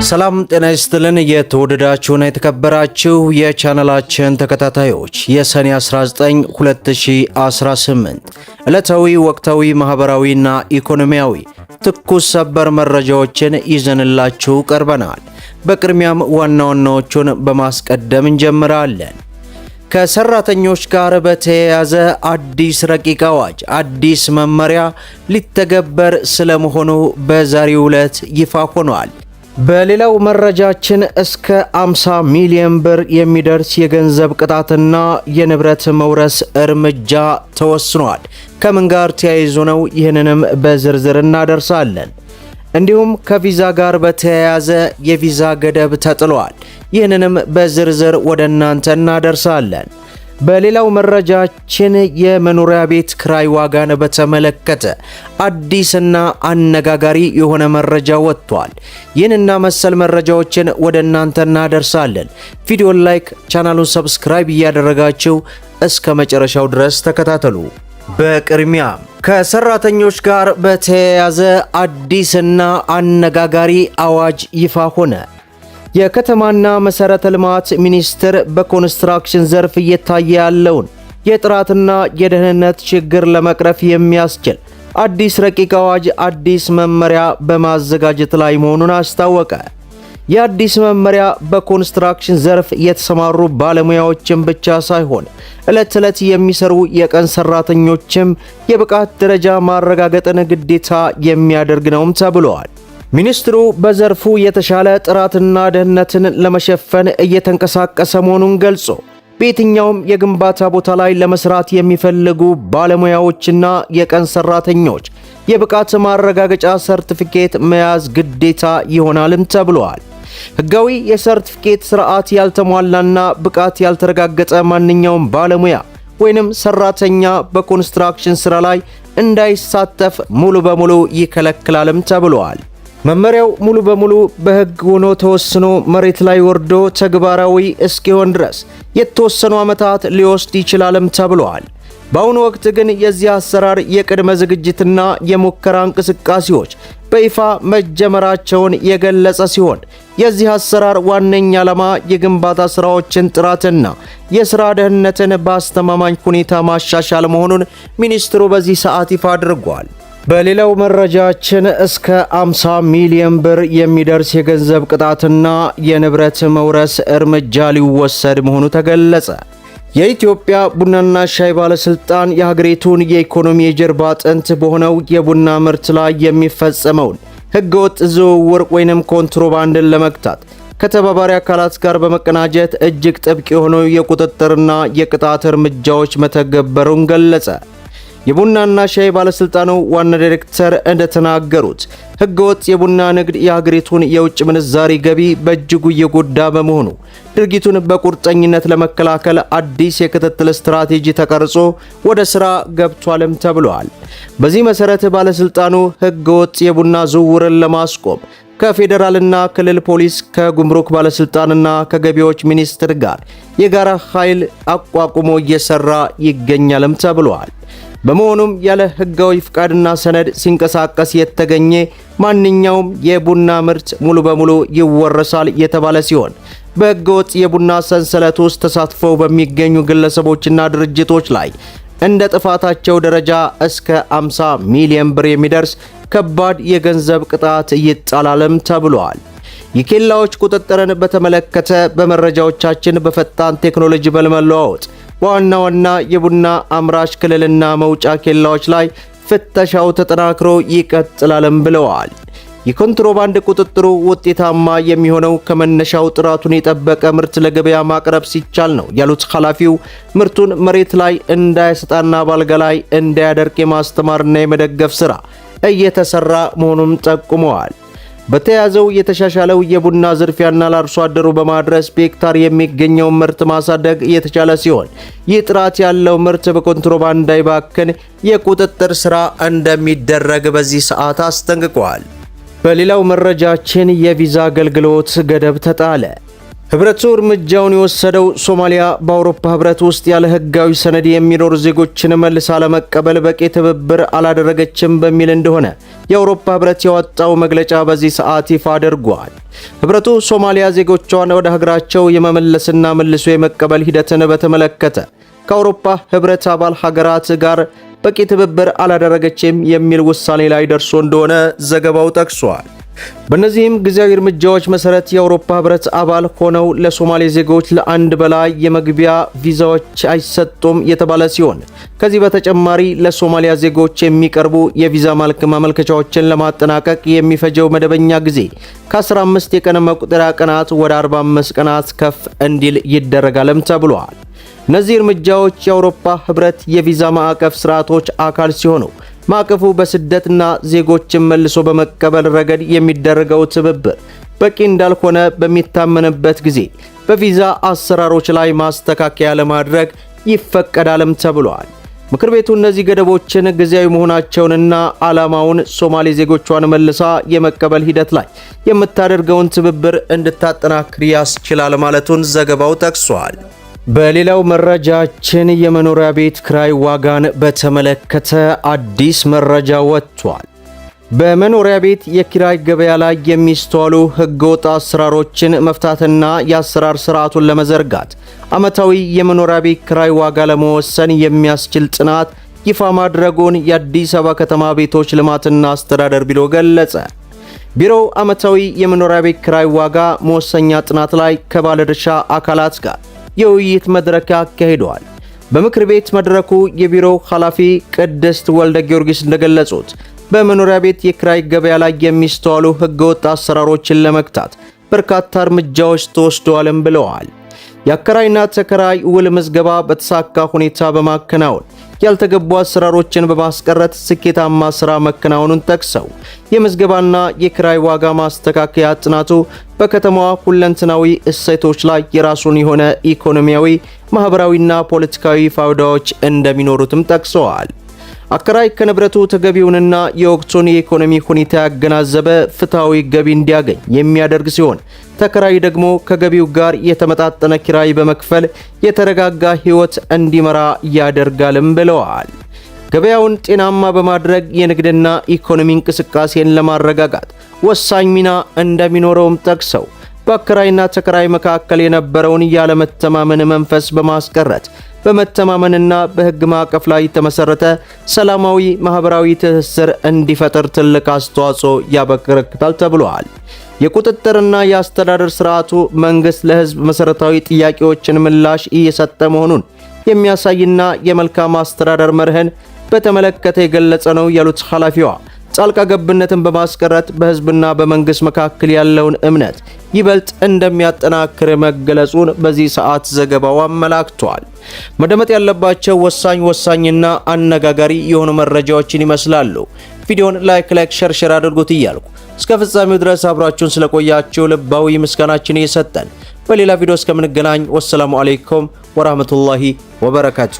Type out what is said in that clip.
ሰላም ጤና ይስጥልን። የተወደዳችሁና የተከበራችሁ የቻናላችን ተከታታዮች የሰኔ 19 2018 ዕለታዊ ወቅታዊ ማህበራዊና ኢኮኖሚያዊ ትኩስ ሰበር መረጃዎችን ይዘንላችሁ ቀርበናል። በቅድሚያም ዋና ዋናዎቹን በማስቀደም እንጀምራለን። ከሰራተኞች ጋር በተያያዘ አዲስ ረቂቅ አዋጅ አዲስ መመሪያ ሊተገበር ስለመሆኑ በዛሬው ዕለት ይፋ ሆኗል። በሌላው መረጃችን እስከ 50 ሚሊዮን ብር የሚደርስ የገንዘብ ቅጣትና የንብረት መውረስ እርምጃ ተወስኗል። ከምን ጋር ተያይዞ ነው? ይህንንም በዝርዝር እናደርሳለን። እንዲሁም ከቪዛ ጋር በተያያዘ የቪዛ ገደብ ተጥሏል። ይህንንም በዝርዝር ወደ እናንተ እናደርሳለን። በሌላው መረጃችን የመኖሪያ ቤት ክራይ ዋጋን በተመለከተ አዲስና አነጋጋሪ የሆነ መረጃ ወጥቷል። ይህንና መሰል መረጃዎችን ወደ እናንተ እናደርሳለን። ቪዲዮን ላይክ፣ ቻናሉን ሰብስክራይብ እያደረጋችሁ እስከ መጨረሻው ድረስ ተከታተሉ። በቅድሚያም ከሰራተኞች ጋር በተያያዘ አዲስና አነጋጋሪ አዋጅ ይፋ ሆነ። የከተማና መሰረተ ልማት ሚኒስቴር በኮንስትራክሽን ዘርፍ እየታየ ያለውን የጥራትና የደህንነት ችግር ለመቅረፍ የሚያስችል አዲስ ረቂቅ አዋጅ አዲስ መመሪያ በማዘጋጀት ላይ መሆኑን አስታወቀ። የአዲስ መመሪያ በኮንስትራክሽን ዘርፍ የተሰማሩ ባለሙያዎችን ብቻ ሳይሆን ዕለት ዕለት የሚሰሩ የቀን ሰራተኞችም የብቃት ደረጃ ማረጋገጥን ግዴታ የሚያደርግ ነውም ተብሏል። ሚኒስትሩ በዘርፉ የተሻለ ጥራትና ደህንነትን ለመሸፈን እየተንቀሳቀሰ መሆኑን ገልጾ በየትኛውም የግንባታ ቦታ ላይ ለመስራት የሚፈልጉ ባለሙያዎችና የቀን ሰራተኞች የብቃት ማረጋገጫ ሰርቲፊኬት መያዝ ግዴታ ይሆናልም ተብሏል። ሕጋዊ የሰርቲፊኬት ስርዓት ያልተሟላና ብቃት ያልተረጋገጠ ማንኛውም ባለሙያ ወይንም ሰራተኛ በኮንስትራክሽን ስራ ላይ እንዳይሳተፍ ሙሉ በሙሉ ይከለክላልም ተብሏል። መመሪያው ሙሉ በሙሉ በሕግ ሆኖ ተወስኖ መሬት ላይ ወርዶ ተግባራዊ እስኪሆን ድረስ የተወሰኑ ዓመታት ሊወስድ ይችላልም ተብሏል። በአሁኑ ወቅት ግን የዚህ አሰራር የቅድመ ዝግጅትና የሙከራ እንቅስቃሴዎች በይፋ መጀመራቸውን የገለጸ ሲሆን የዚህ አሰራር ዋነኛ ዓላማ የግንባታ ስራዎችን ጥራትና የሥራ ደህንነትን በአስተማማኝ ሁኔታ ማሻሻል መሆኑን ሚኒስትሩ በዚህ ሰዓት ይፋ አድርጓል። በሌላው መረጃችን እስከ 50 ሚሊዮን ብር የሚደርስ የገንዘብ ቅጣትና የንብረት መውረስ እርምጃ ሊወሰድ መሆኑ ተገለጸ። የኢትዮጵያ ቡናና ሻይ ባለስልጣን የሀገሪቱን የኢኮኖሚ የጀርባ አጥንት በሆነው የቡና ምርት ላይ የሚፈጸመውን ህገወጥ ዝውውር ወይንም ኮንትሮባንድን ለመግታት ከተባባሪ አካላት ጋር በመቀናጀት እጅግ ጥብቅ የሆኑ የቁጥጥርና የቅጣት እርምጃዎች መተግበሩን ገለጸ። የቡናና ሻይ ባለስልጣኑ ዋና ዳይሬክተር እንደተናገሩት ህገወጥ የቡና ንግድ የሀገሪቱን የውጭ ምንዛሪ ገቢ በእጅጉ እየጎዳ በመሆኑ ድርጊቱን በቁርጠኝነት ለመከላከል አዲስ የክትትል ስትራቴጂ ተቀርጾ ወደ ስራ ገብቷልም ተብሏል። በዚህ መሰረት ባለስልጣኑ ህገወጥ የቡና ዝውውርን ለማስቆም ከፌዴራልና ክልል ፖሊስ ከጉምሩክ ባለስልጣንና ከገቢዎች ሚኒስቴር ጋር የጋራ ኃይል አቋቁሞ እየሰራ ይገኛልም ተብሏል። በመሆኑም ያለ ህጋዊ ፍቃድና ሰነድ ሲንቀሳቀስ የተገኘ ማንኛውም የቡና ምርት ሙሉ በሙሉ ይወረሳል የተባለ ሲሆን በህገወጥ የቡና ሰንሰለት ውስጥ ተሳትፈው በሚገኙ ግለሰቦችና ድርጅቶች ላይ እንደ ጥፋታቸው ደረጃ እስከ 50 ሚሊዮን ብር የሚደርስ ከባድ የገንዘብ ቅጣት ይጣላልም ተብሏል። የኬላዎች ቁጥጥርን በተመለከተ በመረጃዎቻችን በፈጣን ቴክኖሎጂ በመለዋወጥ ዋና ዋና የቡና አምራች ክልልና መውጫ ኬላዎች ላይ ፍተሻው ተጠናክሮ ይቀጥላልም ብለዋል። የኮንትሮባንድ ቁጥጥሩ ውጤታማ የሚሆነው ከመነሻው ጥራቱን የጠበቀ ምርት ለገበያ ማቅረብ ሲቻል ነው ያሉት ኃላፊው ምርቱን መሬት ላይ እንዳይሰጣና ባልጋ ላይ እንዳያደርቅ የማስተማርና የመደገፍ ስራ እየተሰራ መሆኑን ጠቁመዋል። በተያዘው የተሻሻለው የቡና ዝርፊያና ለአርሶ አደሩ በማድረስ በሄክታር የሚገኘው ምርት ማሳደግ የተቻለ ሲሆን ይህ ጥራት ያለው ምርት በኮንትሮባንድ እንዳይባክን የቁጥጥር ስራ እንደሚደረግ በዚህ ሰዓት አስጠንቅቀዋል። በሌላው መረጃችን የቪዛ አገልግሎት ገደብ ተጣለ። ህብረቱ እርምጃውን የወሰደው ሶማሊያ በአውሮፓ ህብረት ውስጥ ያለ ህጋዊ ሰነድ የሚኖሩ ዜጎችን መልሳ ለመቀበል በቂ ትብብር አላደረገችም በሚል እንደሆነ የአውሮፓ ህብረት ያወጣው መግለጫ በዚህ ሰዓት ይፋ አድርጓል። ህብረቱ ሶማሊያ ዜጎቿን ወደ ሀገራቸው የመመለስና መልሶ የመቀበል ሂደትን በተመለከተ ከአውሮፓ ህብረት አባል ሀገራት ጋር በቂ ትብብር አላደረገችም የሚል ውሳኔ ላይ ደርሶ እንደሆነ ዘገባው ጠቅሷል። በእነዚህም ጊዜያዊ እርምጃዎች መሰረት የአውሮፓ ህብረት አባል ሆነው ለሶማሌ ዜጎች ለአንድ በላይ የመግቢያ ቪዛዎች አይሰጡም የተባለ ሲሆን ከዚህ በተጨማሪ ለሶማሊያ ዜጎች የሚቀርቡ የቪዛ ማመልከቻዎችን ለማጠናቀቅ የሚፈጀው መደበኛ ጊዜ ከ15 የቀን መቁጠሪያ ቀናት ወደ 45 ቀናት ከፍ እንዲል ይደረጋልም ተብሏል። እነዚህ እርምጃዎች የአውሮፓ ህብረት የቪዛ ማዕቀፍ ስርዓቶች አካል ሲሆኑ ማዕቀፉ በስደትና ዜጎችን መልሶ በመቀበል ረገድ የሚደረገው ትብብር በቂ እንዳልሆነ በሚታመንበት ጊዜ በቪዛ አሰራሮች ላይ ማስተካከያ ለማድረግ ይፈቀዳልም ተብሏል። ምክር ቤቱ እነዚህ ገደቦችን ጊዜያዊ መሆናቸውንና ዓላማውን ሶማሌ ዜጎቿን መልሳ የመቀበል ሂደት ላይ የምታደርገውን ትብብር እንድታጠናክር ያስችላል ማለቱን ዘገባው ጠቅሷል። በሌላው መረጃችን የመኖሪያ ቤት ክራይ ዋጋን በተመለከተ አዲስ መረጃ ወጥቷል። በመኖሪያ ቤት የኪራይ ገበያ ላይ የሚስተዋሉ ህገወጥ አሰራሮችን መፍታትና የአሰራር ስርዓቱን ለመዘርጋት ዓመታዊ የመኖሪያ ቤት ክራይ ዋጋ ለመወሰን የሚያስችል ጥናት ይፋ ማድረጉን የአዲስ አበባ ከተማ ቤቶች ልማትና አስተዳደር ቢሮ ገለጸ። ቢሮው ዓመታዊ የመኖሪያ ቤት ክራይ ዋጋ መወሰኛ ጥናት ላይ ከባለድርሻ አካላት ጋር የውይይት መድረክ አካሂደዋል። በምክር ቤት መድረኩ የቢሮው ኃላፊ ቅድስት ወልደ ጊዮርጊስ እንደገለጹት በመኖሪያ ቤት የክራይ ገበያ ላይ የሚስተዋሉ ህገወጥ አሰራሮችን ለመግታት በርካታ እርምጃዎች ተወስደዋልም ብለዋል። የአከራይና ተከራይ ውል ምዝገባ በተሳካ ሁኔታ በማከናወን ያልተገቡ አሰራሮችን በማስቀረት ስኬታማ ስራ መከናወኑን ጠቅሰው የምዝገባና የክራይ ዋጋ ማስተካከያ ጥናቱ በከተማዋ ሁለንተናዊ እሴቶች ላይ የራሱን የሆነ ኢኮኖሚያዊ፣ ማህበራዊና ፖለቲካዊ ፋይዳዎች እንደሚኖሩትም ጠቅሰዋል። አከራይ ከንብረቱ ተገቢውንና የወቅቱን የኢኮኖሚ ሁኔታ ያገናዘበ ፍትሃዊ ገቢ እንዲያገኝ የሚያደርግ ሲሆን ተከራይ ደግሞ ከገቢው ጋር የተመጣጠነ ኪራይ በመክፈል የተረጋጋ ህይወት እንዲመራ ያደርጋልም ብለዋል። ገበያውን ጤናማ በማድረግ የንግድና ኢኮኖሚ እንቅስቃሴን ለማረጋጋት ወሳኝ ሚና እንደሚኖረውም ጠቅሰው በአከራይና ተከራይ መካከል የነበረውን ያለመተማመን መንፈስ በማስቀረት በመተማመንና በህግ ማዕቀፍ ላይ የተመሰረተ ሰላማዊ ማህበራዊ ትስስር እንዲፈጠር ትልቅ አስተዋጽኦ ያበረክታል ተብሏል። የቁጥጥርና የአስተዳደር ስርዓቱ መንግስት ለህዝብ መሰረታዊ ጥያቄዎችን ምላሽ እየሰጠ መሆኑን የሚያሳይና የመልካም አስተዳደር መርህን በተመለከተ የገለጸ ነው ያሉት ኃላፊዋ ጣልቃ ገብነትን በማስቀረት በህዝብና በመንግስት መካከል ያለውን እምነት ይበልጥ እንደሚያጠናክር መገለጹን በዚህ ሰዓት ዘገባው አመላክቷል። መደመጥ ያለባቸው ወሳኝና አነጋጋሪ የሆኑ መረጃዎችን ይመስላሉ። ቪዲዮን ላይክ ሼር አድርጉት እያልኩ እስከ ፍጻሜው ድረስ አብራችሁን ስለቆያችሁ ልባዊ ምስጋናችን እየሰጠን በሌላ ቪዲዮ እስከምንገናኝ ወሰላሙ አለይኩም ወራህመቱላሂ ወበረካቱ።